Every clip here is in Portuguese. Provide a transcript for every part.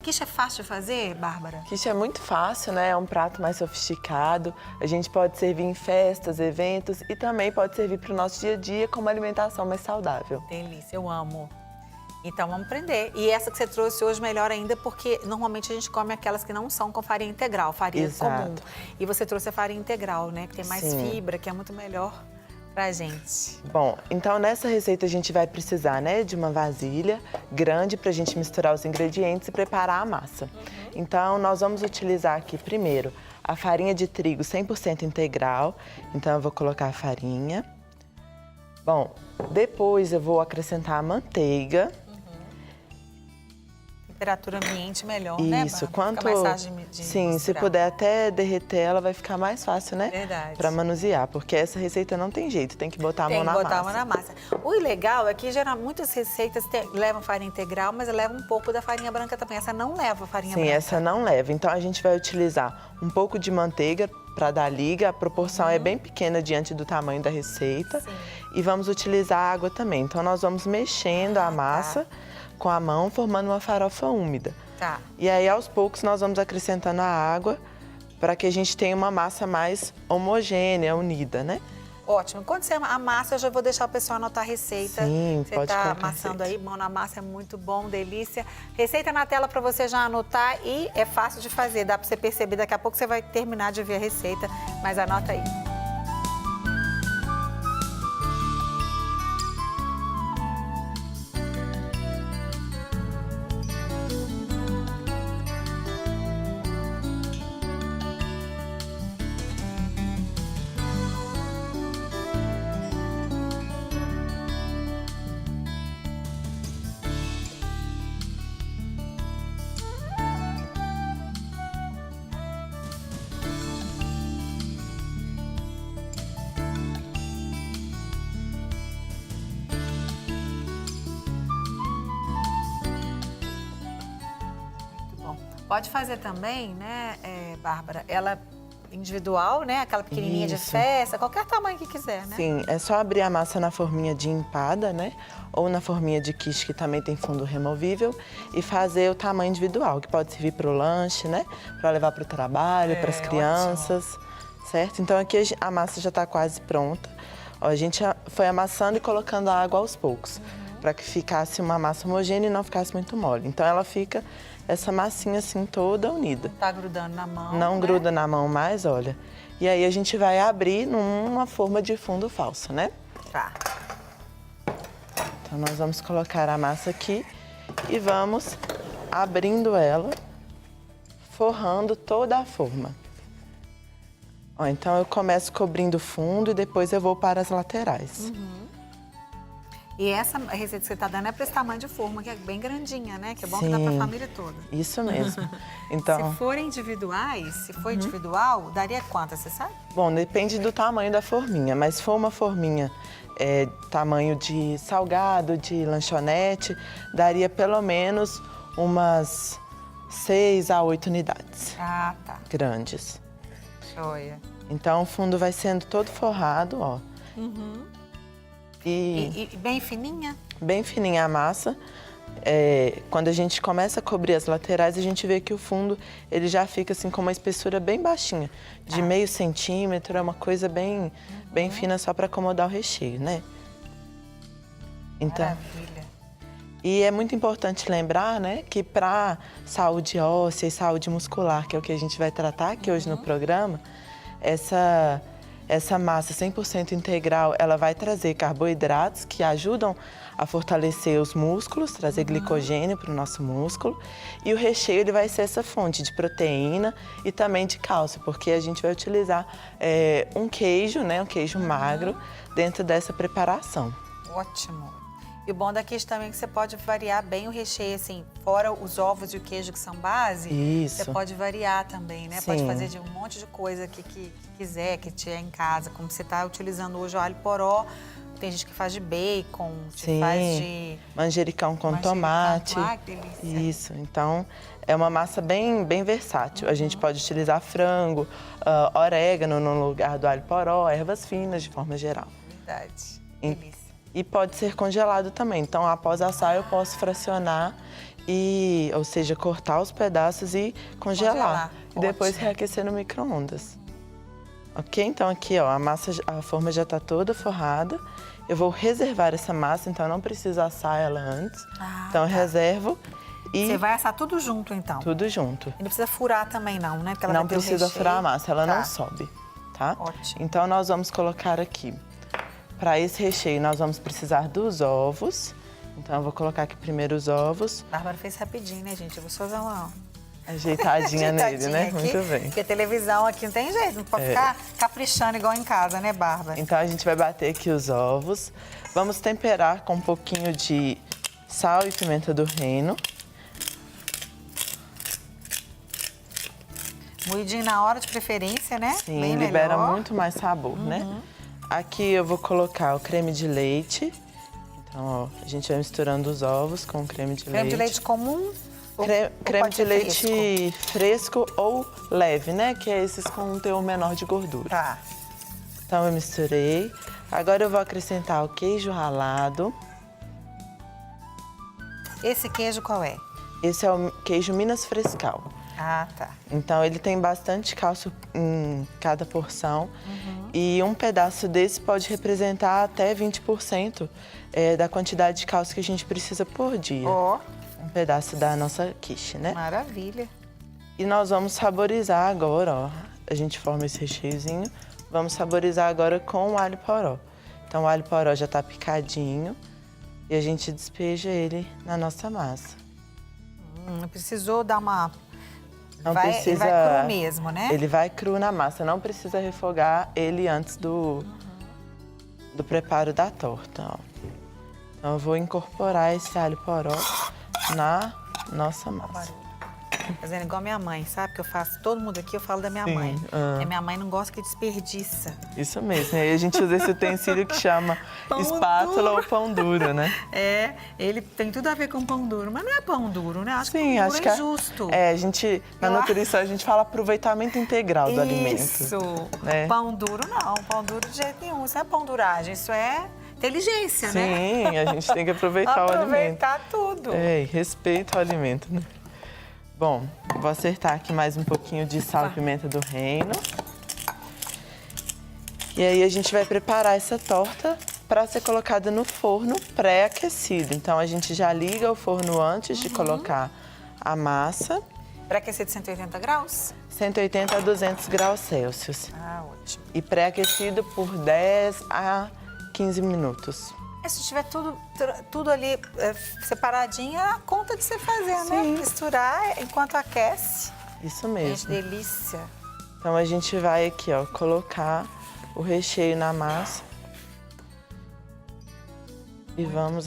Quiche é fácil de fazer, Bárbara? Quiche é muito fácil, né? É um prato mais sofisticado. A gente pode servir em festas, eventos e também pode servir para o nosso dia a dia como alimentação mais saudável. Delícia, eu amo. Então vamos aprender. E essa que você trouxe hoje, melhor ainda, porque normalmente a gente come aquelas que não são com farinha integral, farinha Exato. comum. E você trouxe a farinha integral, né? Que tem mais Sim. fibra, que é muito melhor pra gente. Bom, então nessa receita a gente vai precisar, né, de uma vasilha grande para a gente misturar os ingredientes e preparar a massa. Então nós vamos utilizar aqui primeiro a farinha de trigo 100% integral. Então eu vou colocar a farinha. Bom, depois eu vou acrescentar a manteiga. Temperatura ambiente melhor, né, Isso, Bárbara? quanto... Fica mais fácil de Sim, se misturar. puder até derreter, ela vai ficar mais fácil, né? Verdade. Para manusear, porque essa receita não tem jeito, tem que botar a mão na massa. Tem que botar a mão na massa. O legal é que geralmente muitas receitas levam farinha integral, mas levam um pouco da farinha branca também. Essa não leva farinha branca. Sim, essa não leva. Então a gente vai utilizar um pouco de manteiga para dar liga. A proporção é bem pequena diante do tamanho da receita. Sim. E vamos utilizar água também. Então nós vamos mexendo a massa com a mão, formando uma farofa úmida. Tá. E aí, aos poucos, nós vamos acrescentando a água para que a gente tenha uma massa mais homogênea, unida, né? Ótimo. Quando você amassa, eu já vou deixar o pessoal anotar a receita. Sim, você pode tá colocar a amassando receita. aí, mão na massa é muito bom, delícia. Receita na tela para você já anotar e é fácil de fazer. Dá para você perceber, daqui a pouco você vai terminar de ver a receita, mas anota aí. Pode fazer também, né, Bárbara? Ela individual, né? Aquela pequenininha de Isso. festa, qualquer tamanho que quiser, né? Sim, é só abrir a massa na forminha de empada, né? Ou na forminha de quiche, que também tem fundo removível, e fazer o tamanho individual, que pode servir para o lanche, né? Para levar para o trabalho, para as crianças, certo? Então aqui a massa já está quase pronta. Ó, a gente foi amassando e colocando a água aos poucos, para que ficasse uma massa homogênea e não ficasse muito mole. Então ela fica essa massinha assim toda unida. Tá grudando na mão, Não né? gruda na mão mais, olha. E aí a gente vai abrir numa forma de fundo falso, né? Tá. Então nós vamos colocar a massa aqui e vamos abrindo ela, forrando toda a forma. Ó, então eu começo cobrindo o fundo e depois eu vou para as laterais. E essa receita que você tá dando é para esse tamanho de forma, que é bem grandinha, né? Que é bom que dá para a Sim. família toda. Isso mesmo. Então, Se forem individuais, se for individual, daria quantas, você sabe? bom, depende do tamanho da forminha, mas se for uma forminha tamanho de salgado, de lanchonete, daria pelo menos umas 6 a 8 unidades Ah, tá. grandes. Joia. Então o fundo vai sendo todo forrado, ó. E E bem fininha? bem fininha a massa. Quando a gente começa a cobrir as laterais, a gente vê que o fundo ele já fica assim com uma espessura bem baixinha, de meio centímetro, é uma coisa bem fina só para acomodar o recheio, né? Então, Maravilha. e é muito importante lembrar, né, que para saúde óssea e saúde muscular, que é o que a gente vai tratar aqui hoje no programa, essa massa 100% integral, ela vai trazer carboidratos que ajudam a fortalecer os músculos, trazer glicogênio para o nosso músculo. E o recheio ele vai ser essa fonte de proteína e também de cálcio, porque a gente vai utilizar um queijo, né, um queijo magro dentro dessa preparação. Ótimo. E o bom da quiche também é que você pode variar bem o recheio, assim, fora os ovos e o queijo que são base, Isso. você pode variar também, né? Pode Sim. fazer de um monte de coisa que quiser, que tiver em casa, como você está utilizando hoje o alho poró. Tem gente que faz de bacon, Sim, faz de manjericão com manjericão. tomate. Ah, que delícia. Isso, então é uma massa bem versátil. A gente pode utilizar frango, orégano no lugar do alho poró, ervas finas de forma geral. Verdade. E- Delícia. E pode ser congelado também. Então, após assar, eu posso fracionar ou seja, cortar os pedaços e congelar. E depois Ótimo. reaquecer no micro-ondas. Ok? Então aqui, ó, a forma já tá toda forrada. Eu vou reservar essa massa, então eu não preciso assar ela antes. Então eu reservo e... Você vai assar tudo junto, então? Tudo junto. E não precisa furar também, não, né? Porque ela Não vai ter o precisa recheio. furar a massa, ela não sobe, tá? Ótimo. Então nós vamos colocar aqui, para esse recheio, nós vamos precisar dos ovos. Então eu vou colocar aqui primeiro os ovos. Bárbara fez rapidinho, né, gente? Eu vou só dar uma Ajeitadinha nele, né? aqui, Muito bem. Porque televisão aqui não tem jeito, não pode ficar caprichando igual em casa, né, Bárbara? Então a gente vai bater aqui os ovos. Vamos temperar com um pouquinho de sal e pimenta do reino. Moidinho na hora de preferência, né? Sim, bem libera melhor. muito mais sabor, né? Aqui eu vou colocar o creme de leite. Então, ó, a gente vai misturando os ovos com o creme de leite. Creme de leite comum? ou Creme pode de ser leite fresco ou leve, né? Que é esses com um teor menor de gordura. Tá. Então eu misturei. Agora eu vou acrescentar o queijo ralado. Esse queijo qual é? Esse é o queijo Minas Frescal. Ah, tá. Então ele tem bastante cálcio em cada porção. E um pedaço desse pode representar até 20% da quantidade de cálcio que a gente precisa por dia. Ó, Um pedaço da nossa quiche, né? maravilha. E nós vamos saborizar agora, ó. A gente forma esse recheiozinho. Vamos saborizar agora com o alho poró. Então o alho poró já tá picadinho e a gente despeja ele na nossa massa. Não precisou dar uma... Não Ele precisa... vai cru mesmo, né? Ele vai cru na massa, não precisa refogar ele antes do preparo da torta, ó. Então eu vou incorporar esse alho poró na nossa massa. Fazendo igual minha mãe, sabe? Que eu faço, todo mundo aqui, eu falo da minha Sim, mãe. E minha mãe não gosta que desperdiça. Isso mesmo, e aí a gente usa esse utensílio que chama Pão espátula duro. ou pão duro, né? É, ele tem tudo a ver com pão duro, mas não é pão duro, né? Acho que Sim, pão acho duro que é injusto. a gente, na nutrição, a gente fala aproveitamento integral do alimento. Isso. Né? Pão duro não, pão duro de jeito nenhum. Isso não é pão duragem, isso é inteligência, né? Sim, a gente tem que aproveitar o alimento. Aproveitar tudo. É, e respeito ao alimento, né? Bom, vou acertar aqui mais um pouquinho de sal e pimenta do reino. E aí a gente vai preparar essa torta para ser colocada no forno pré-aquecido. Então a gente já liga o forno antes de colocar a massa. Pré-aquecer de 180 graus? 180 a 200 graus Celsius. Ah, ótimo. E pré-aquecido por 10 a 15 minutos. Se tiver tudo ali separadinho, é a conta de você fazer, né? Sim. Misturar enquanto aquece. Isso Gente, mesmo. delícia. Então a gente vai aqui, ó, colocar o recheio na massa. E vamos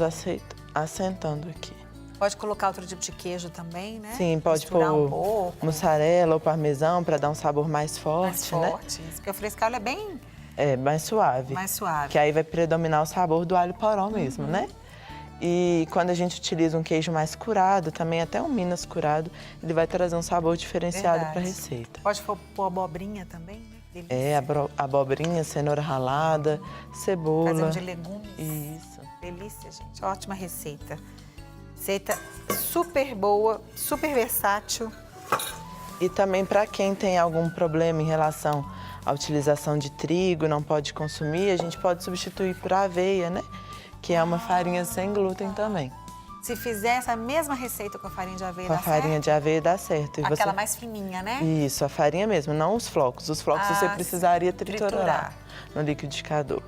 assentando aqui. Pode colocar outro tipo de queijo também, né? Sim, pode Misturar um pôr pouco. mussarela ou parmesão para dar um sabor mais forte, Mais né? forte. Isso, porque o frescal é bem É, mais suave. mais suave. Que aí vai predominar o sabor do alho poró mesmo, né? E quando a gente utiliza um queijo mais curado, também até um Minas curado, ele vai trazer um sabor diferenciado para a receita. Pode pôr abobrinha também, né? Delícia. É, abobrinha, cenoura ralada, cebola. Fazer um de legumes. Isso. Delícia, gente. Ótima receita. Receita super boa, super versátil. E também para quem tem algum problema em relação à utilização de trigo, não pode consumir, a gente pode substituir por aveia, né? Que é uma farinha sem glúten também. Se fizer essa mesma receita com a farinha de aveia, Com a dá farinha certo? de aveia dá certo. E Aquela você... mais fininha, né? Isso, a farinha mesmo, não os flocos. Os flocos você sim. precisaria triturar Triturar. no liquidificador.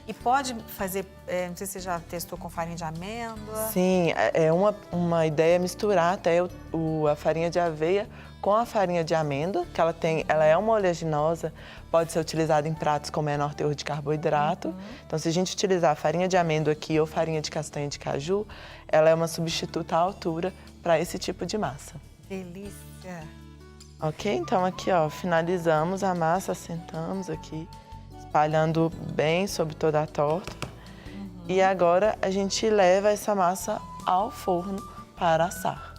E pode fazer, não sei se você já testou com farinha de amêndoa. Sim, é uma ideia misturar até a farinha de aveia com a farinha de amêndoa, que ela é uma oleaginosa, pode ser utilizada em pratos com menor teor de carboidrato. Então, se a gente utilizar a farinha de amêndoa aqui ou farinha de castanha de caju, ela é uma substituta à altura para esse tipo de massa. Delícia. Ok? Então, aqui, ó, finalizamos a massa, assentamos aqui, espalhando bem sobre toda a torta. E agora a gente leva essa massa ao forno para assar.